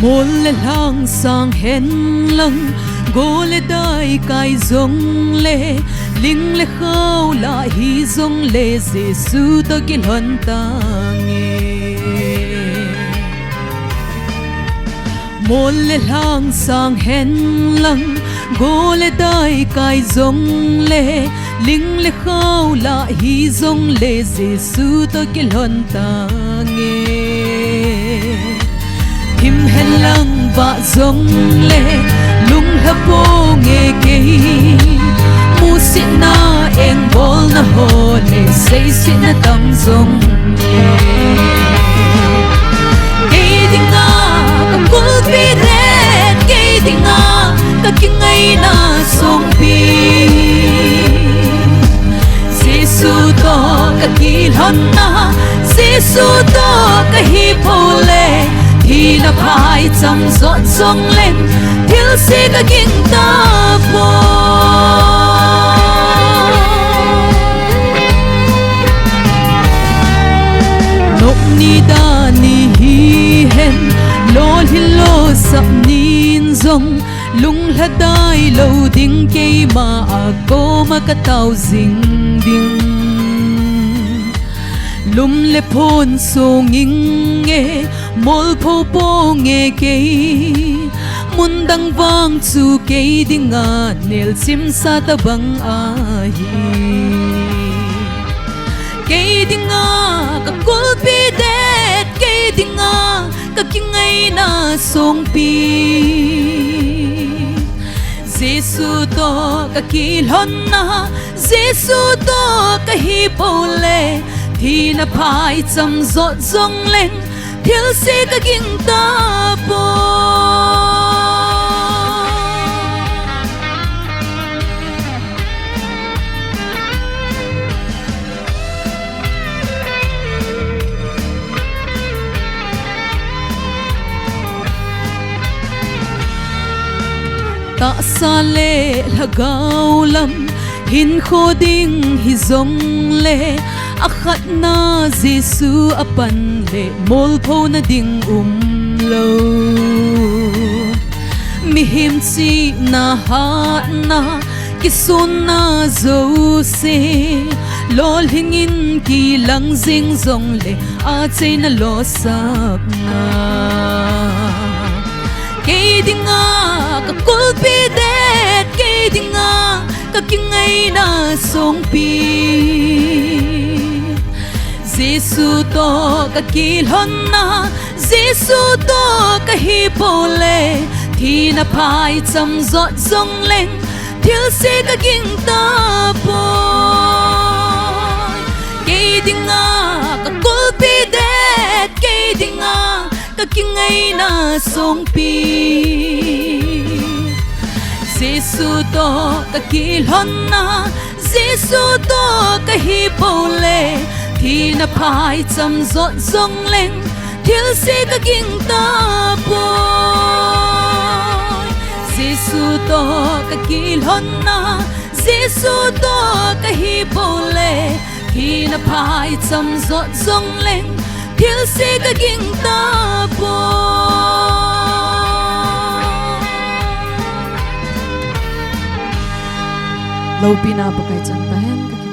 một lệ lang sang hẹn lăng gô lệ đai cài giống lệ linh lệ khâu lại hi giống lệ Giêsu tôi kinh huân ta nghe một lệ lang sang hẹn lăng gô lệ đai cài giống lệ linh lệ khâu lại hi giống lệ Giêsu tôi kinh huân ta nghe him hẹn lăng và giống lệ lung hấp bô nghe kê mu xin na en bol na hồ lệ say xin na tâm giống lệ kê đi nga ka kul pi red kê đi nga ka kingai na song pi Giêsu to ka kilhon na Giêsu to ka hi po lệ thì là phải chăm dọn dòng lên thiếu sĩ cả kinh ta vô nộp ni đa ni hi hen lo hi lo sập nín dòng lung là đai lâu đinh cây mà cô mà cả tàu dinh đinh lum le phôn so nging nghe mol pho po nghe kei mun dang wang chu kei dinga nel sim sa ta bang a hi kei dinga ka kul pi det kei dinga ka kingai na song pi Giêsu to ka kilhon na Giêsu to ka hi po le thì là phải chăm dọn dòng lên thiếu sĩ cả kinh ta bồ ta xa lệ là gạo lắm hin khô đinh hi giống lệ akhat na Giêsu apan le mol pho na ding lo mi him si na ha na kisun na zo se lol hingin ki lang jing zong le a chei na lo sap na ke dinga ka kul pi det ke dinga ka kingai na song pi Giêsu to ka kilhon na Giêsu to ka hi po le thì na phai chăm dọn dòng lên thiếu sĩ ka kinh ta po kei dinga ka kul pi det kei dinga ka kingai na song pi Giêsu to ka kilhon na Giêsu to ka hi po le thì na phải chăm dọn dòng lên thiếu sĩ cả kinh ta bồi Giêsu to cả kilhon na Giêsu to cả hi po le thì na phải chăm dọn dòng lên thiếu sĩ cả kinh ta bồi lâu pina pakai chantahen